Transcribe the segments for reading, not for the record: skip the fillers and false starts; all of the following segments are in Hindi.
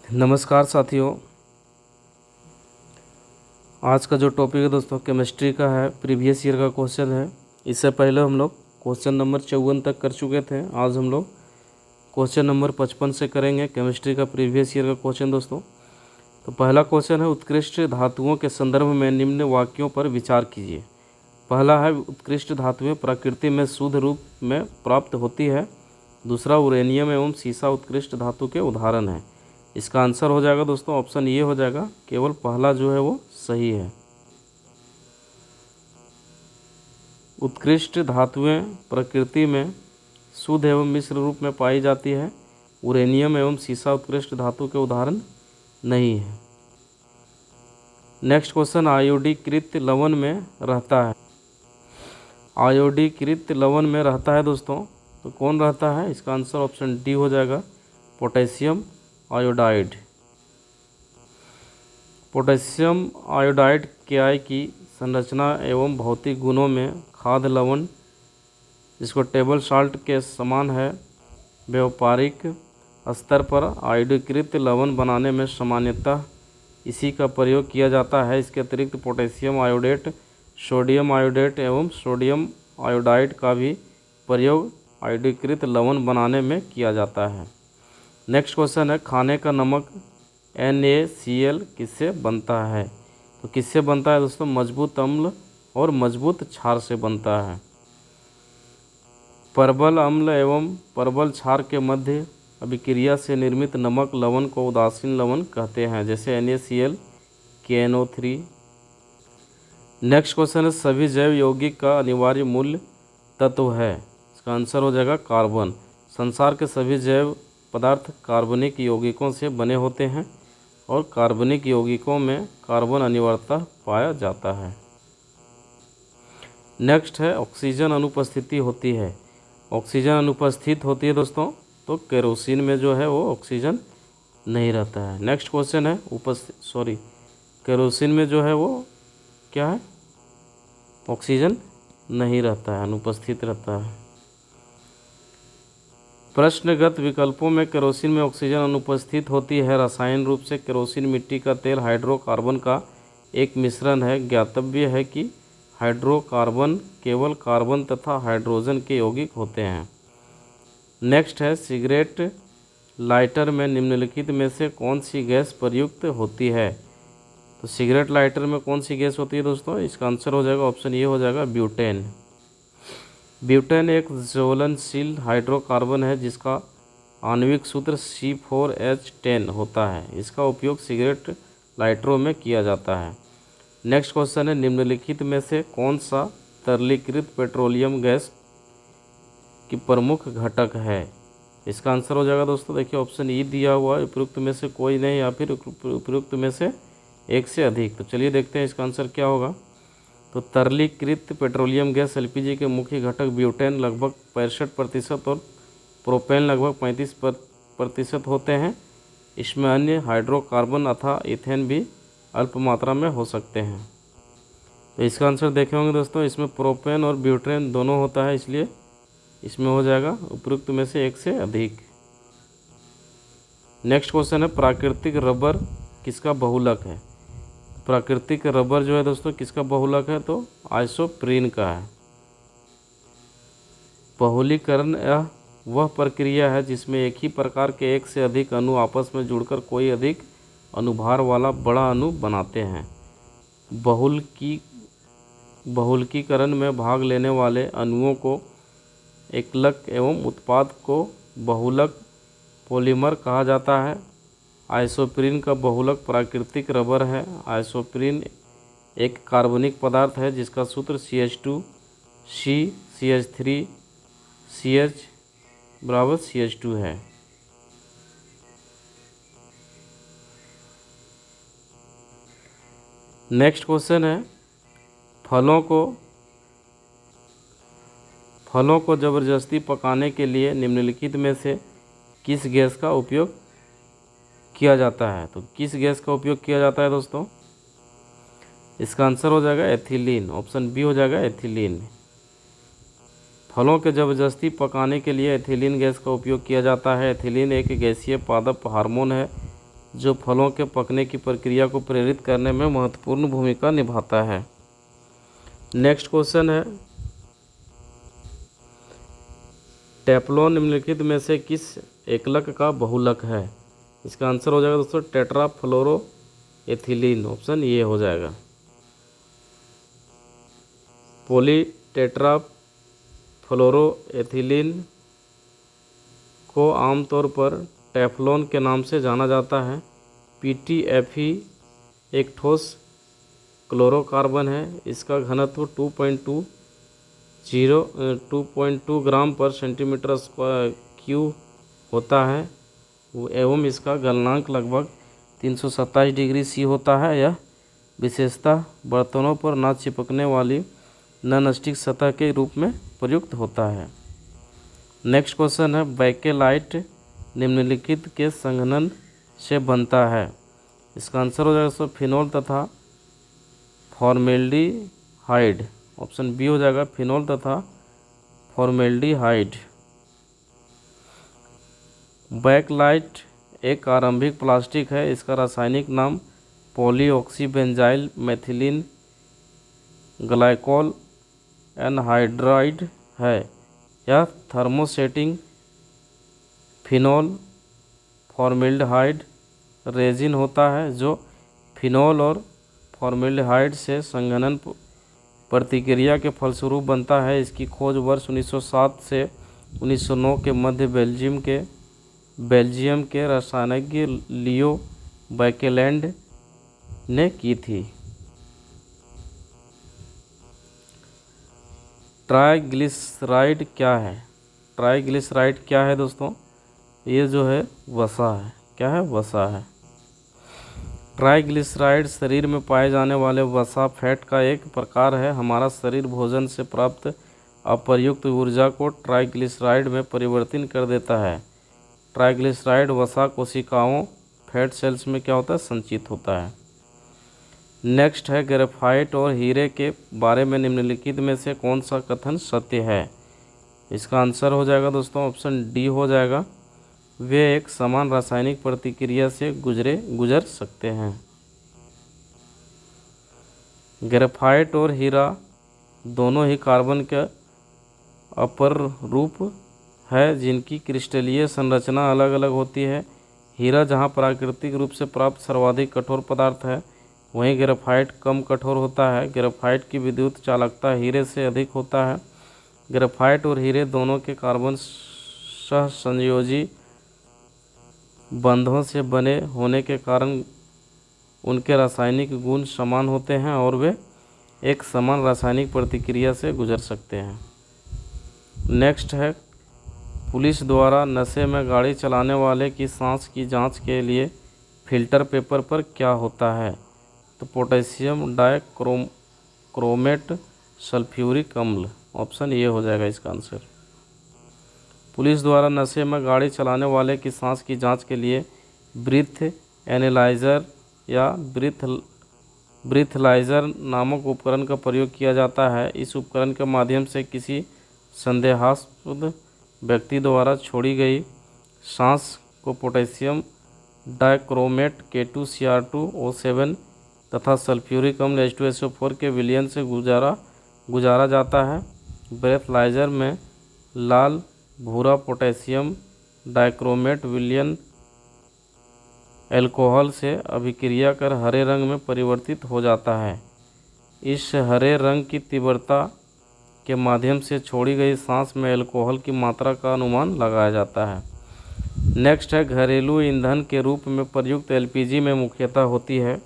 नमस्कार साथियों। आज का जो टॉपिक है दोस्तों केमिस्ट्री का है। प्रीवियस ईयर का क्वेश्चन है। इससे पहले हम लोग क्वेश्चन नंबर 54 तक कर चुके थे। आज हम लोग क्वेश्चन नंबर 55 से करेंगे केमिस्ट्री का प्रीवियस ईयर का क्वेश्चन दोस्तों। तो पहला क्वेश्चन है, उत्कृष्ट धातुओं के संदर्भ में निम्न वाक्यों पर विचार कीजिए। पहला है, उत्कृष्ट धातुएं प्रकृति में शुद्ध रूप में प्राप्त होती है। दूसरा, यूरेनियम एवं सीसा उत्कृष्ट धातु के उदाहरण हैं। इसका आंसर हो जाएगा दोस्तों ऑप्शन ये हो जाएगा, केवल पहला जो है वो सही है। उत्कृष्ट धातुएं प्रकृति में शुद्ध एवं मिश्र रूप में पाई जाती है। यूरेनियम एवं सीसा उत्कृष्ट धातु के उदाहरण नहीं है। नेक्स्ट क्वेश्चन, आयोडीकृत लवण में रहता है। आयोडीकृत लवण में रहता है दोस्तों, तो कौन रहता है? इसका आंसर ऑप्शन डी हो जाएगा, पोटेशियम आयोडाइड। पोटेशियम आयोडाइड क्याय की संरचना एवं भौतिक गुणों में खाद्य लवण, जिसको टेबल साल्ट के समान है, व्यावहारिक स्तर पर आयोडीकृत लवण बनाने में सामान्यतः इसी का प्रयोग किया जाता है। इसके अतिरिक्त पोटेशियम आयोडेट, सोडियम आयोडेट एवं सोडियम आयोडाइड का भी प्रयोग आयोडीकृत लवण बनाने में किया जाता है। नेक्स्ट क्वेश्चन है, खाने का नमक NaCl किससे बनता है? तो किससे बनता है दोस्तों? मजबूत अम्ल और मजबूत क्षार से बनता है। परबल अम्ल एवं परबल क्षार के मध्य अभिक्रिया से निर्मित नमक लवण को उदासीन लवण कहते हैं, जैसे NaCl, KNO3। नेक्स्ट क्वेश्चन है, सभी जैव यौगिक का अनिवार्य मूल तत्व है। इसका आंसर हो जाएगा कार्बन। संसार के सभी जैव पदार्थ कार्बनिक यौगिकों से बने होते हैं और कार्बनिक यौगिकों में कार्बन अनिवार्यतः पाया जाता है। नेक्स्ट है, ऑक्सीजन अनुपस्थिति होती है। ऑक्सीजन अनुपस्थित होती है दोस्तों, तो केरोसिन में जो है वो ऑक्सीजन नहीं रहता है। नेक्स्ट क्वेश्चन है, केरोसिन में जो है वो क्या है? ऑक्सीजन नहीं रहता है, अनुपस्थित रहता है। प्रश्नगत विकल्पों में केरोसिन में ऑक्सीजन अनुपस्थित होती है। रसायन रूप से केरोसिन मिट्टी का तेल हाइड्रोकार्बन का एक मिश्रण है। ज्ञातव्य है कि हाइड्रोकार्बन केवल कार्बन तथा हाइड्रोजन के यौगिक होते हैं। नेक्स्ट है, सिगरेट लाइटर में निम्नलिखित में से कौन सी गैस प्रयुक्त होती है? तो सिगरेट लाइटर में कौन सी गैस होती है दोस्तों? इसका आंसर हो जाएगा ऑप्शन ये हो जाएगा, ब्यूटेन। ब्यूटेन एक ज्वलनशील हाइड्रोकार्बन है जिसका आणविक सूत्र C4H10 होता है। इसका उपयोग सिगरेट लाइटरों में किया जाता है। नेक्स्ट क्वेश्चन है, निम्नलिखित में से कौन सा तरलीकृत पेट्रोलियम गैस की प्रमुख घटक है? इसका आंसर हो जाएगा दोस्तों, देखिए ऑप्शन ई दिया हुआ है, उपयुक्त में से कोई नहीं या फिर उपयुक्त में से एक से अधिक। तो चलिए देखते हैं इसका आंसर क्या होगा। तो तरलीकृत पेट्रोलियम गैस LPG के मुख्य घटक ब्यूटेन लगभग 65% और प्रोपेन लगभग 35% होते हैं। इसमें अन्य हाइड्रोकार्बन अथवा इथेन भी अल्प मात्रा में हो सकते हैं। तो इसका आंसर देखे होंगे दोस्तों, इसमें प्रोपेन और ब्यूटेन दोनों होता है, इसलिए इसमें हो जाएगा उपयुक्त में से एक से अधिक। नेक्स्ट क्वेश्चन है, प्राकृतिक रबर किसका बहुलक है? प्राकृतिक रबर जो है दोस्तों किसका बहुलक है? तो आइसोप्रीन का है। बहुलीकरण यह वह प्रक्रिया है जिसमें एक ही प्रकार के एक से अधिक अणु आपस में जुड़कर कोई अधिक अनुभार वाला बड़ा अणु बनाते हैं। बहुलकीकरण में भाग लेने वाले अणुओं को एकलक एवं उत्पाद को बहुलक पॉलीमर कहा जाता है। आइसोप्रीन का बहुलक प्राकृतिक रबर है। आइसोप्रीन एक कार्बनिक पदार्थ है जिसका सूत्र CH2 CH3 CH बराबर CH2 है। नेक्स्ट क्वेश्चन है, फलों को ज़बरदस्ती पकाने के लिए निम्नलिखित में से किस गैस का उपयोग किया जाता है? तो किस गैस का उपयोग किया जाता है दोस्तों? इसका आंसर हो जाएगा एथिलीन। ऑप्शन बी हो जाएगा एथिलीन। फलों के ज़बरदस्ती पकाने के लिए एथिलीन गैस का उपयोग किया जाता है। एथिलीन एक गैसीय पादप हार्मोन है जो फलों के पकने की प्रक्रिया को प्रेरित करने में महत्वपूर्ण भूमिका निभाता है। नेक्स्ट क्वेश्चन है, टेफ्लॉन निम्नलिखित में से किस एकलक का बहुलक है? इसका आंसर हो जाएगा दोस्तों टेट्राफ्लोरोएथिलीन, ऑप्शन ये हो जाएगा। पॉलीटेट्राफ्लोरोएथिलीन को आमतौर पर टेफ्लॉन के नाम से जाना जाता है। PTFE एक ठोस क्लोरोकार्बन है। इसका घनत्व 2.2 ग्राम पर सेंटीमीटर क्यूब होता है एवं इसका गलनांक लगभग 327 डिग्री C होता है। यह विशेषता बर्तनों पर न चिपकने वाली नॉन-स्टिक सतह के रूप में प्रयुक्त होता है। नेक्स्ट क्वेश्चन है, बैकेलाइट निम्नलिखित के संघनन से बनता है। इसका आंसर हो जाएगा फिनोल तथा फॉर्मेल्डिहाइड, ऑप्शन बी हो जाएगा, फिनोल तथा फॉर्मेल्डिहाइड। बैकलाइट एक आरंभिक प्लास्टिक है। इसका रासायनिक नाम पॉलीऑक्सीबेंजाइल मेथिलीन ग्लाइकोल एनहाइड्राइड है। यह थर्मोसेटिंग फिनोल फॉर्मेल्डिहाइड रेजिन होता है जो फिनोल और फॉर्मेल्डिहाइड से संघनन प्रतिक्रिया के फलस्वरूप बनता है। इसकी खोज वर्ष 1907 से 1909 के मध्य बेल्जियम के रसायनज्ञ लियो बैकेलैंड ने की थी। ट्राइग्लिसराइड क्या है? ट्राइग्लिसराइड क्या है दोस्तों? ये जो है वसा है। क्या है? वसा है। ट्राइग्लिसराइड शरीर में पाए जाने वाले वसा फैट का एक प्रकार है। हमारा शरीर भोजन से प्राप्त अप्रयुक्त ऊर्जा को ट्राइग्लिसराइड में परिवर्तित कर देता है। ट्राइग्लिसराइड वसा कोशिकाओं फैट सेल्स में क्या होता है? संचित होता है। नेक्स्ट है, ग्रेफाइट और हीरे के बारे में निम्नलिखित में से कौन सा कथन सत्य है? इसका आंसर हो जाएगा दोस्तों ऑप्शन डी हो जाएगा, वे एक समान रासायनिक प्रतिक्रिया से गुजर सकते हैं। ग्रेफाइट और हीरा दोनों ही कार्बन के अपर रूप है जिनकी क्रिस्टलीय संरचना अलग अलग होती है। हीरा जहां प्राकृतिक रूप से प्राप्त सर्वाधिक कठोर पदार्थ है, वहीं ग्रेफाइट कम कठोर होता है। ग्रेफाइट की विद्युत चालकता हीरे से अधिक होता है। ग्रेफाइट और हीरे दोनों के कार्बन सहसंयोजी बंधों से बने होने के कारण उनके रासायनिक गुण समान होते हैं और वे एक समान रासायनिक प्रतिक्रिया से गुजर सकते हैं। नेक्स्ट है, पुलिस द्वारा नशे में गाड़ी चलाने वाले की सांस की जांच के लिए फिल्टर पेपर पर क्या होता है? तो पोटेशियम डाइक्रोमेट सल्फ्यूरिक अम्ल, ऑप्शन ये हो जाएगा इसका आंसर। पुलिस द्वारा नशे में गाड़ी चलाने वाले की सांस की जांच के लिए ब्रीथ एनालाइजर या ब्रीथलाइजर नामक उपकरण का प्रयोग किया जाता है। इस उपकरण के माध्यम से किसी संदेहास्पद व्यक्ति द्वारा छोड़ी गई सांस को पोटेशियम डाइक्रोमेट K2Cr2O7 तथा सल्फ्यूरिक अम्ल H2SO4 के विलयन से गुजारा जाता है। ब्रेथलाइजर में लाल भूरा पोटेशियम डाइक्रोमेट विलयन एल्कोहल से अभिक्रिया कर हरे रंग में परिवर्तित हो जाता है। इस हरे रंग की तीव्रता के माध्यम से छोड़ी गई सांस में एल्कोहल की मात्रा का अनुमान लगाया जाता है। नेक्स्ट है, घरेलू ईंधन के रूप में प्रयुक्त LPG में मुख्यतः होती है।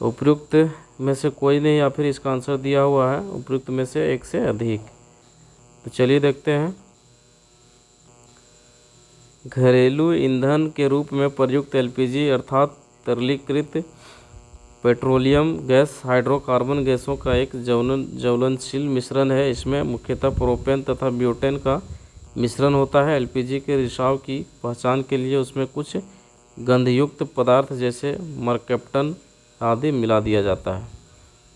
उपयुक्त में से कोई नहीं या फिर इसका आंसर दिया हुआ है उपयुक्त में से एक से अधिक। तो चलिए देखते हैं। घरेलू ईंधन के रूप में प्रयुक्त LPG अर्थात तरलीकृत पेट्रोलियम गैस हाइड्रोकार्बन गैसों का एक ज्वलनशील मिश्रण है। इसमें मुख्यतः प्रोपेन तथा ब्यूटेन का मिश्रण होता है। LPG के रिसाव की पहचान के लिए उसमें कुछ गंधयुक्त पदार्थ जैसे मरकैप्टन आदि मिला दिया जाता है।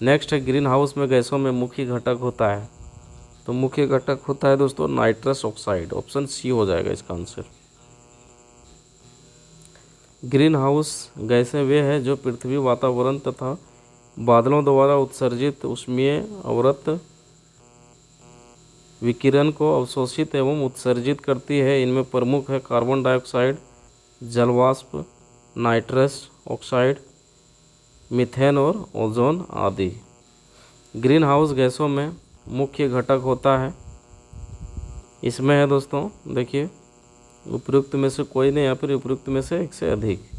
नेक्स्ट है, ग्रीन हाउस में गैसों में मुख्य घटक होता है। तो मुख्य घटक होता है दोस्तों नाइट्रस ऑक्साइड, ऑप्शन सी हो जाएगा इसका आंसर। ग्रीन हाउस गैसें वे हैं जो पृथ्वी, वातावरण तथा बादलों द्वारा उत्सर्जित ऊष्मीय अवरक्त विकिरण को अवशोषित एवं उत्सर्जित करती है। इनमें प्रमुख है कार्बन डाइऑक्साइड, जलवाष्प, नाइट्रस ऑक्साइड, मीथेन और ओजोन आदि। ग्रीन हाउस गैसों में मुख्य घटक होता है, इसमें है दोस्तों देखिए, उपयुक्त में से कोई नहीं या फिर उपयुक्त में से एक से अधिक।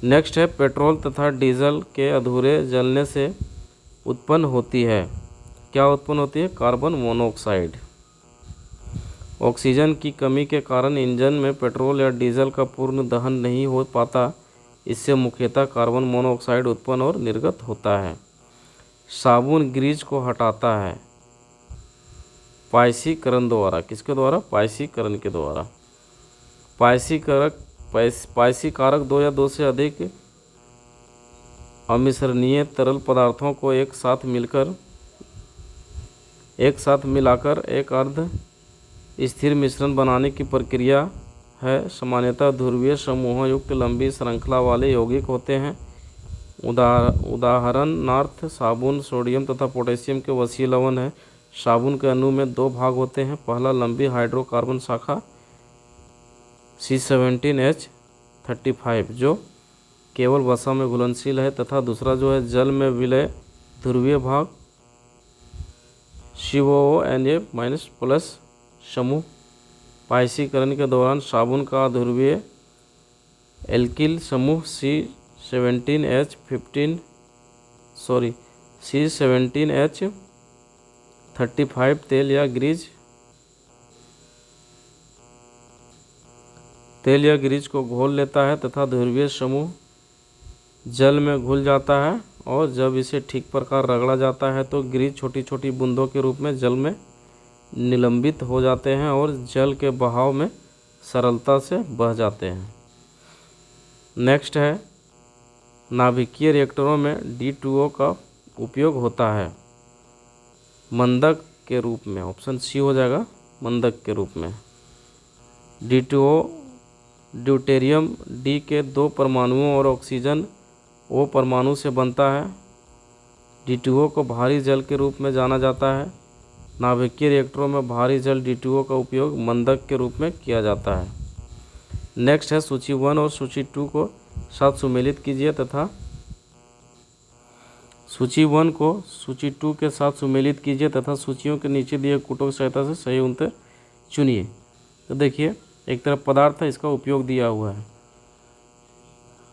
नेक्स्ट है पेट्रोल तथा डीजल के अधूरे जलने से उत्पन्न होती है, क्या उत्पन्न होती है? Carbon monoxide. ऑक्सीजन की कमी के कारण इंजन में पेट्रोल या डीजल का पूर्ण दहन नहीं हो पाता, इससे मुख्यतः कार्बन मोनोऑक्साइड उत्पन्न और निर्गत होता है। साबुन ग्रीज को हटाता है पायसीकरण द्वारा, किसके द्वारा? पायसीकरण के द्वारा। पायसीकारक दो या दो से अधिक अमिश्रणीय तरल पदार्थों को एक साथ मिलाकर एक अर्ध स्थिर मिश्रण बनाने की प्रक्रिया है। सामान्यतः ध्रुवीय समूहों युक्त लंबी श्रृंखला वाले यौगिक होते हैं। उदाहरणार्थ साबुन सोडियम तथा पोटेशियम के वसीय लवण है। साबुन के अणु में दो भाग होते हैं, पहला लंबी हाइड्रोकार्बन शाखा C17H35 जो केवल वसा में घुलनशील है, तथा दूसरा जो है जल में विलय ध्रुवीय भाग COONA- समूह। पायसीकरण के दौरान साबुन का ध्रुवीय एल्किल समूह C17H35 तेल या ग्रीज को घोल लेता है तथा ध्रुवीय समूह जल में घुल जाता है, और जब इसे ठीक प्रकार रगड़ा जाता है तो ग्रीज छोटी छोटी बूंदों के रूप में जल में निलंबित हो जाते हैं और जल के बहाव में सरलता से बह जाते हैं। नेक्स्ट है नाभिकीय रिएक्टरों में D2O का उपयोग होता है मंदक के रूप में, ऑप्शन सी हो जाएगा, मंदक के रूप में। D2O ड्यूटेरियम D के दो परमाणुओं और ऑक्सीजन O परमाणु से बनता है। D2O को भारी जल के रूप में जाना जाता है। नाभिकीय रिएक्टरों में भारी जल D2O का उपयोग मंदक के रूप में किया जाता है। नेक्स्ट है सूची 1 और सूची 2 को साथ सुमेलित कीजिए तथा सूची 1 को सूची 2 के साथ सुमेलित कीजिए तथा सूचियों के नीचे दिए कूटों की सहायता से सही उत्तर चुनिए। तो देखिए, एक तरफ पदार्थ है, इसका उपयोग दिया हुआ है।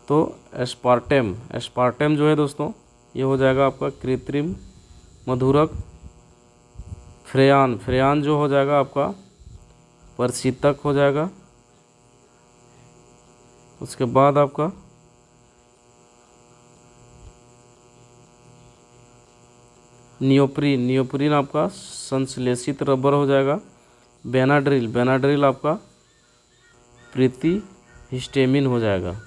तो एस्पार्टेम जो है दोस्तों, ये हो जाएगा आपका कृत्रिम मधुरक। फ्रेयान जो हो जाएगा आपका प्रशीतक हो जाएगा। उसके बाद आपका नियोप्रीन आपका संश्लेषित रबर हो जाएगा। बेनाड्रिल आपका प्रीतिहिस्टेमिन हो जाएगा।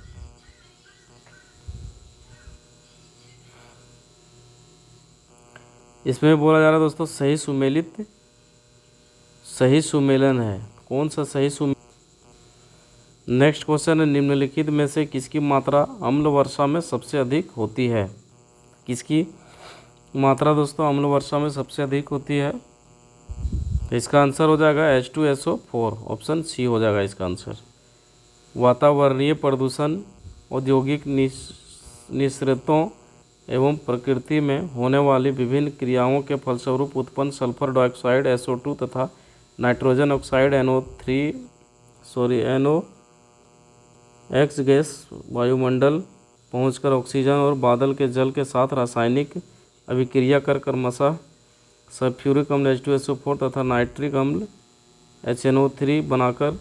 इसमें बोला जा रहा है दोस्तों सही सुमेलन है। कौन सा सही सुमेलन? नेक्स्ट क्वेश्चन है निम्नलिखित में से किसकी मात्रा अम्ल वर्षा में सबसे अधिक होती है? किसकी मात्रा दोस्तों अम्ल वर्षा में सबसे अधिक होती है? तो इसका आंसर हो जाएगा H2SO4, ऑप्शन सी हो जाएगा इसका आंसर। वातावरणीय प्रदूषण, औद्योगिक निस्सृतों एवं प्रकृति में होने वाली विभिन्न क्रियाओं के फलस्वरूप उत्पन्न सल्फर डाइऑक्साइड SO2 तथा नाइट्रोजन ऑक्साइड NOx गैस वायुमंडल पहुंचकर ऑक्सीजन और बादल के जल के साथ रासायनिक अभिक्रिया कर क्रमशः सल्फ्यूरिक अम्ल H2SO4 तथा नाइट्रिक अम्ल HNO3 बनाकर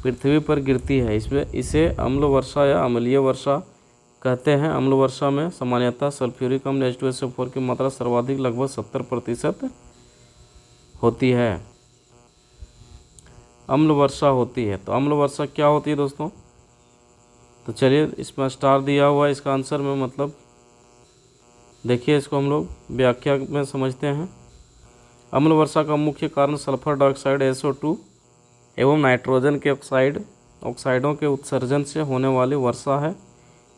पृथ्वी पर गिरती है। इसे अम्ल वर्षा या अम्लीय वर्षा कहते हैं। अम्ल वर्षा में सामान्यतः सल्फ्यूरिक अम्ल H2SO4 की मात्रा सर्वाधिक लगभग 70% होती है। अम्ल वर्षा होती है, तो अम्ल वर्षा क्या होती है दोस्तों? तो चलिए, इसमें स्टार दिया हुआ है इसका आंसर में, मतलब देखिए इसको हम लोग व्याख्या में समझते हैं। अम्ल वर्षा का मुख्य कारण सल्फर डाइऑक्साइड SO2 एवं नाइट्रोजन के ऑक्साइड ऑक्साइडों के उत्सर्जन से होने वाली वर्षा है।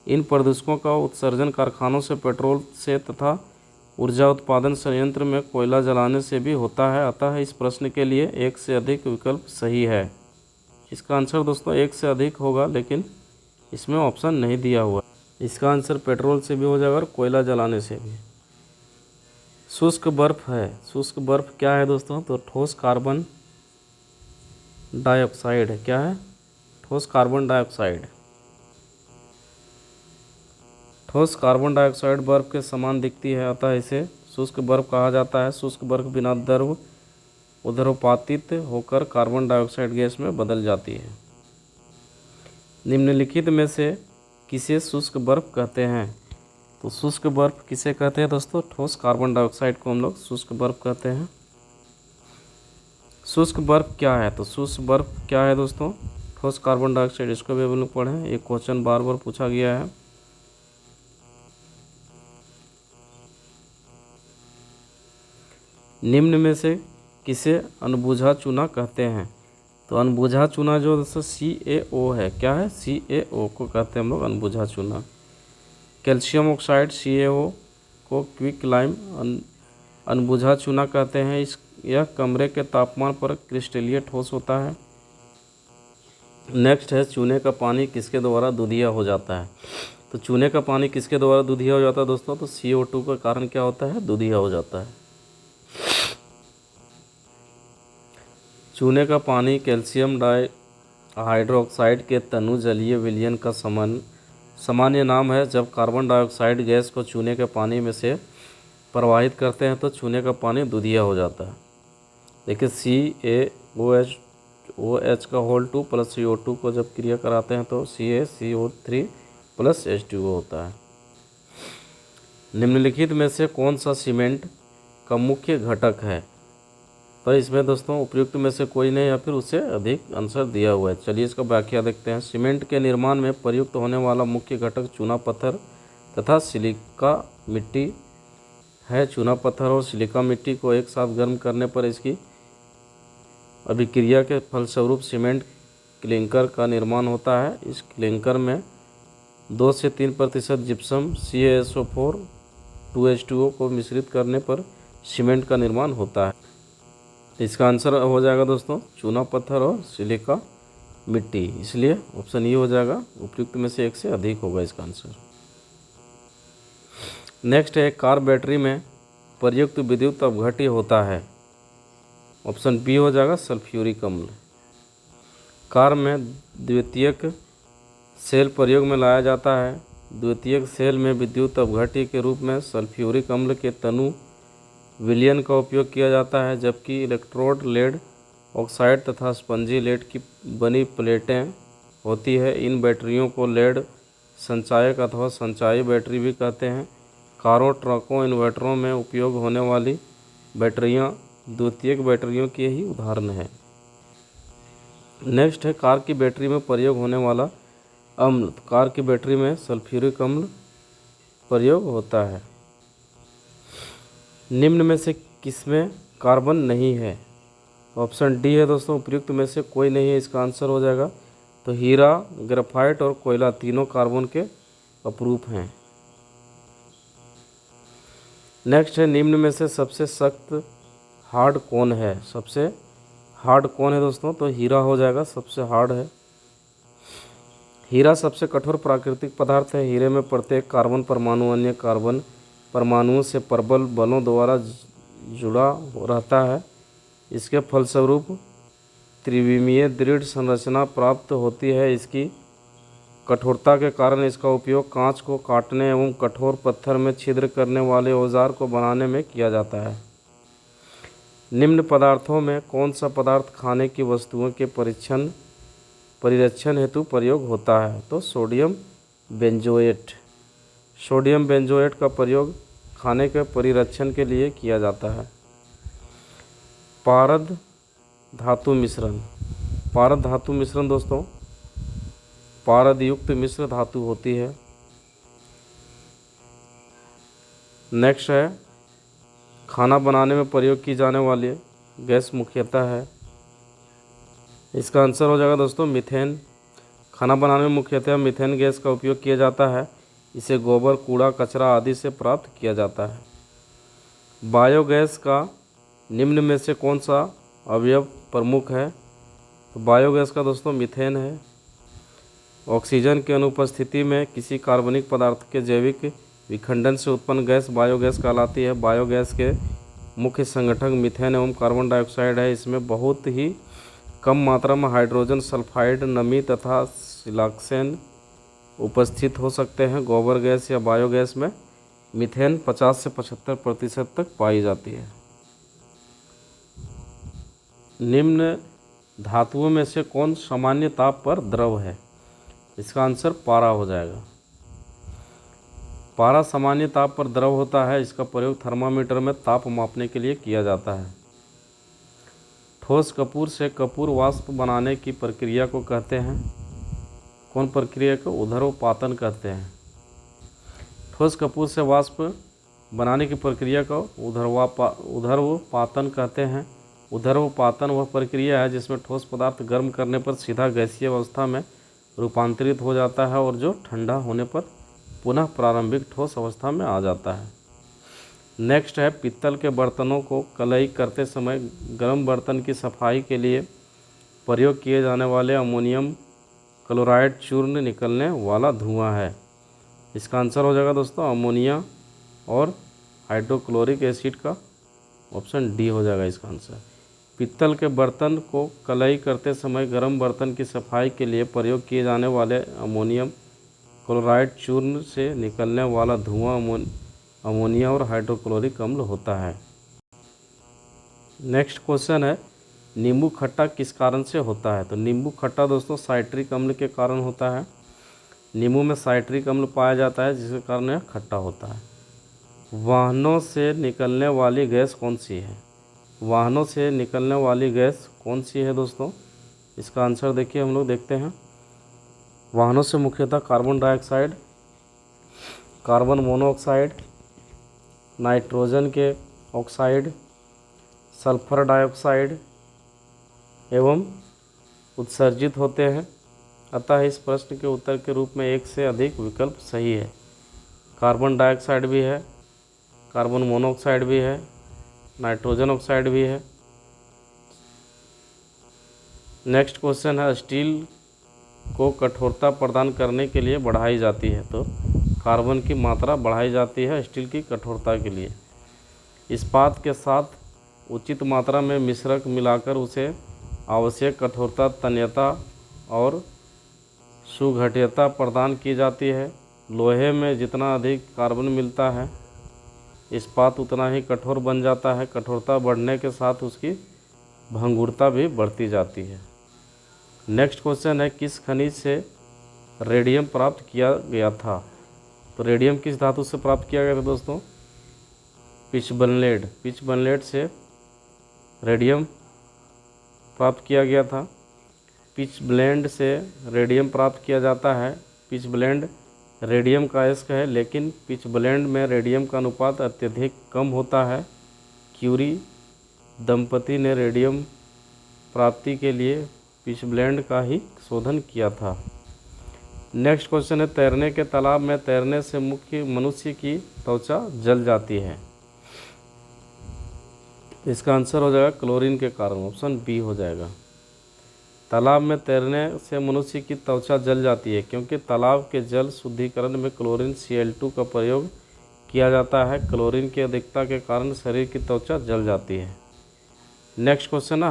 इन प्रदूषकों का उत्सर्जन कारखानों से, पेट्रोल से तथा ऊर्जा उत्पादन संयंत्र में कोयला जलाने से भी होता है। अतः इस प्रश्न के लिए एक से अधिक विकल्प सही है। इसका आंसर दोस्तों एक से अधिक होगा, लेकिन इसमें ऑप्शन नहीं दिया हुआ। इसका आंसर पेट्रोल से भी हो जाएगा और कोयला जलाने से भी। शुष्क बर्फ है। शुष्क बर्फ क्या है दोस्तों? तो ठोस कार्बन डाइऑक्साइड है। क्या है? ठोस कार्बन डाइऑक्साइड। ठोस कार्बन डाइऑक्साइड बर्फ के समान दिखती है, अतः इसे शुष्क बर्फ कहा जाता है। शुष्क बर्फ बिना द्रव ऊर्ध्वपातित होकर कार्बन डाइऑक्साइड गैस में बदल जाती है। निम्नलिखित में से किसे शुष्क बर्फ कहते हैं? तो शुष्क बर्फ किसे कहते हैं दोस्तों? ठोस कार्बन डाइऑक्साइड को हम लोग शुष्क बर्फ कहते हैं। शुष्क बर्फ क्या है? तो शुष्क बर्फ क्या है दोस्तों? ठोस कार्बन डाइऑक्साइड। इसको भी हम लोग पढ़ें, एक क्वेश्चन बार बार पूछा गया है। निम्न में से किसे अनबुझा चूना कहते हैं? तो अनबुझा चूना जो दोस्तों CaO है। क्या है? CaO को कहते हैं हम लोग अनबुझा चूना। कैल्शियम ऑक्साइड CaO को क्विक लाइम अनबुझा चूना कहते हैं। यह कमरे के तापमान पर क्रिस्टलीय ठोस होता है। नेक्स्ट है, चूने का पानी किसके द्वारा दूधिया हो जाता है? तो चूने का पानी किसके द्वारा दूधिया हो जाता है दोस्तों? तो CO2 के कारण क्या होता है? दूधिया हो जाता है। चूने का पानी कैल्शियम डाइहाइड्रोक्साइड के तनु जलीय विलयन का सामान्य नाम है। जब कार्बन डाइऑक्साइड गैस को चूने के पानी में से प्रवाहित करते हैं तो चूने का पानी दूधिया हो जाता है। देखिए CaOH का होल 2 प्लस CO2 को जब क्रिया कराते हैं तो CaCO3 प्लस H2O होता है। निम्नलिखित में से कौन सा सीमेंट का मुख्य घटक है? तो इसमें दोस्तों उपयुक्त में से कोई नहीं या फिर उससे अधिक आंसर दिया हुआ है। चलिए इसका व्याख्या देखते हैं। सीमेंट के निर्माण में प्रयुक्त होने वाला मुख्य घटक चूना पत्थर तथा सिलिका मिट्टी है। चूना पत्थर और सिलिका मिट्टी को एक साथ गर्म करने पर इसकी अभिक्रिया के फलस्वरूप सीमेंट क्लिंकर का निर्माण होता है। इस क्लिंकर में 2 से 3% जिप्सम CaSO4 2H2O को मिश्रित करने पर सीमेंट का निर्माण होता है। इसका आंसर हो जाएगा दोस्तों चूना पत्थर और सिलिका मिट्टी, इसलिए ऑप्शन ये हो जाएगा। उपयुक्त में से एक से अधिक होगा इसका आंसर। नेक्स्ट है, कार बैटरी में प्रयुक्त विद्युत अपघट्य होता है। ऑप्शन बी हो जाएगा सल्फ्यूरिक अम्ल। कार में द्वितीयक सेल प्रयोग में लाया जाता है। द्वितीयक सेल में विद्युत अपघट्य के रूप में सल्फ्यूरिक अम्ल के तनु विलयन का उपयोग किया जाता है, जबकि इलेक्ट्रोड लेड ऑक्साइड तथा स्पंजी लेड की बनी प्लेटें होती है। इन बैटरियों को लेड संचायक अथवा संचायी बैटरी भी कहते हैं। कारों, ट्रकों, इन्वर्टरों में उपयोग होने वाली बैटरियां द्वितीयक बैटरियों की ही उदाहरण है। नेक्स्ट है, कार की बैटरी में प्रयोग होने वाला अम्ल। कार की बैटरी में सल्फ्यूरिक अम्ल प्रयोग होता है। निम्न में से किसमें कार्बन नहीं है? ऑप्शन डी है दोस्तों उपयुक्त में से कोई नहीं है। इसका आंसर हो जाएगा तो हीरा, ग्रेफाइट और कोयला तीनों कार्बन के अपरूप हैं। नेक्स्ट है, निम्न में से सबसे सख्त हार्ड कौन है? सबसे हार्ड कौन है दोस्तों? तो हीरा हो जाएगा, सबसे हार्ड है। हीरा सबसे कठोर प्राकृतिक पदार्थ है। हीरे में प्रत्येक कार्बन परमाणु अन्य कार्बन परमाणुओं से प्रबल बलों द्वारा जुड़ा रहता है। इसके फलस्वरूप त्रिविमीय दृढ़ संरचना प्राप्त होती है। इसकी कठोरता के कारण इसका उपयोग कांच को काटने एवं कठोर पत्थर में छिद्र करने वाले औजार को बनाने में किया जाता है। निम्न पदार्थों में कौन सा पदार्थ खाने की वस्तुओं के परिरक्षण हेतु प्रयोग होता है? तो सोडियम बेंजोएट। सोडियम बेंजोएट का प्रयोग खाने के परिरक्षण के लिए किया जाता है। पारद धातु मिश्रण। पारद धातु मिश्रण दोस्तों पारद युक्त मिश्र धातु होती है। नेक्स्ट है, खाना बनाने में प्रयोग की जाने वाली गैस मुख्यतः है। इसका आंसर हो जाएगा दोस्तों मीथेन। खाना बनाने में मुख्यतः मीथेन गैस का उपयोग किया जाता है। इसे गोबर, कूड़ा, कचरा आदि से प्राप्त किया जाता है। बायोगैस का निम्न में से कौन सा अवयव प्रमुख है? तो बायोगैस का दोस्तों मीथेन है। ऑक्सीजन की अनुपस्थिति में किसी कार्बनिक पदार्थ के जैविक विखंडन से उत्पन्न गैस बायोगैस कहलाती है। बायोगैस के मुख्य संगठक मीथेन एवं कार्बन डाइऑक्साइड है। इसमें बहुत ही कम मात्रा में हाइड्रोजन सल्फाइड, नमी तथा सिलाक्सेन उपस्थित हो सकते हैं। गोबर गैस या बायोगैस में मीथेन 50 से 75% तक पाई जाती है। निम्न धातुओं में से कौन सामान्य ताप पर द्रव है? इसका आंसर पारा हो जाएगा। पारा सामान्य ताप पर द्रव होता है। इसका प्रयोग थर्मामीटर में ताप मापने के लिए किया जाता है। ठोस कपूर से कपूर वाष्प बनाने की प्रक्रिया को कहते हैं? कौन प्रक्रिया को? ऊर्ध्वपातन कहते हैं। ठोस कपूर से वाष्प बनाने की प्रक्रिया को ऊर्ध्वपातन कहते हैं। ऊर्ध्वपातन वह प्रक्रिया है जिसमें ठोस पदार्थ गर्म करने पर सीधा गैसीय अवस्था में रूपांतरित हो जाता है और जो ठंडा होने पर पुनः प्रारंभिक ठोस अवस्था में आ जाता है। नेक्स्ट है, पीतल के बर्तनों को कलई करते समय गर्म बर्तन की सफाई के लिए प्रयोग किए जाने वाले अमोनियम क्लोराइड चूर्ण निकलने वाला धुआं है। इसका आंसर हो जाएगा दोस्तों अमोनिया और हाइड्रोक्लोरिक एसिड का ऑप्शन डी हो जाएगा इसका आंसर। पीतल के बर्तन को कलई करते समय गर्म बर्तन की सफाई के लिए प्रयोग किए जाने वाले अमोनियम क्लोराइड चूर्ण से निकलने वाला धुआं अमोनिया और हाइड्रोक्लोरिक अम्ल होता है। नेक्स्ट क्वेश्चन है, नींबू खट्टा किस कारण से होता है? तो नींबू खट्टा दोस्तों साइट्रिक अम्ल के कारण होता है। नींबू में साइट्रिक अम्ल पाया जाता है जिसके कारण यह खट्टा होता है। वाहनों से निकलने वाली गैस कौन सी है? वाहनों से निकलने वाली गैस कौन सी है दोस्तों? इसका आंसर देखिए, हम लोग देखते हैं। वाहनों से मुख्यतः carbon dioxide, carbon monoxide, nitrogen के ऑक्साइड, सल्फर डाइऑक्साइड एवं उत्सर्जित होते हैं। अतः इस प्रश्न के उत्तर के रूप में एक से अधिक विकल्प सही है। कार्बन डाइऑक्साइड भी है, कार्बन मोनोऑक्साइड भी है, नाइट्रोजन ऑक्साइड भी है। नेक्स्ट क्वेश्चन है, स्टील को कठोरता प्रदान करने के लिए बढ़ाई जाती है। तो कार्बन की मात्रा बढ़ाई जाती है स्टील की कठोरता के लिए। इस्पात के साथ उचित मात्रा में मिश्रक मिलाकर उसे आवश्यक कठोरता, तन्यता और सुघट्यता प्रदान की जाती है। लोहे में जितना अधिक कार्बन मिलता है इस्पात उतना ही कठोर बन जाता है। कठोरता बढ़ने के साथ उसकी भंगुरता भी बढ़ती जाती है। नेक्स्ट क्वेश्चन है, किस खनिज से रेडियम प्राप्त किया गया था? तो रेडियम किस धातु से प्राप्त किया गया था दोस्तों? पिचबर्लेट। पिचबर्लेट से रेडियम प्राप्त किया गया था। पिचब्लेंड से रेडियम प्राप्त किया जाता है। पिचब्लेंड रेडियम का अयस्क है, लेकिन पिचब्लेंड में रेडियम का अनुपात अत्यधिक कम होता है। क्यूरी दंपति ने रेडियम प्राप्ति के लिए पिचब्लेंड का ही शोधन किया था। नेक्स्ट क्वेश्चन है, तैरने के तालाब में तैरने से मनुष्य की त्वचा जल जाती है। इसका आंसर हो जाएगा क्लोरीन के कारण, ऑप्शन बी हो जाएगा। तालाब में तैरने से मनुष्य की त्वचा जल जाती है क्योंकि तालाब के जल शुद्धिकरण में क्लोरीन Cl2 का प्रयोग किया जाता है। क्लोरीन की अधिकता के कारण शरीर की त्वचा जल जाती है। नेक्स्ट क्वेश्चन है,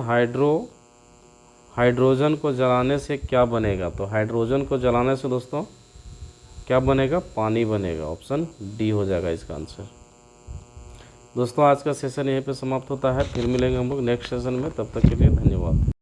हाइड्रोजन को जलाने से क्या बनेगा? तो हाइड्रोजन को जलाने से दोस्तों क्या बनेगा? पानी बनेगा, ऑप्शन डी हो जाएगा इसका आंसर। दोस्तों आज का सेशन यहीं पे समाप्त होता है। फिर मिलेंगे हम लोग नेक्स्ट सेशन में, तब तक के लिए धन्यवाद।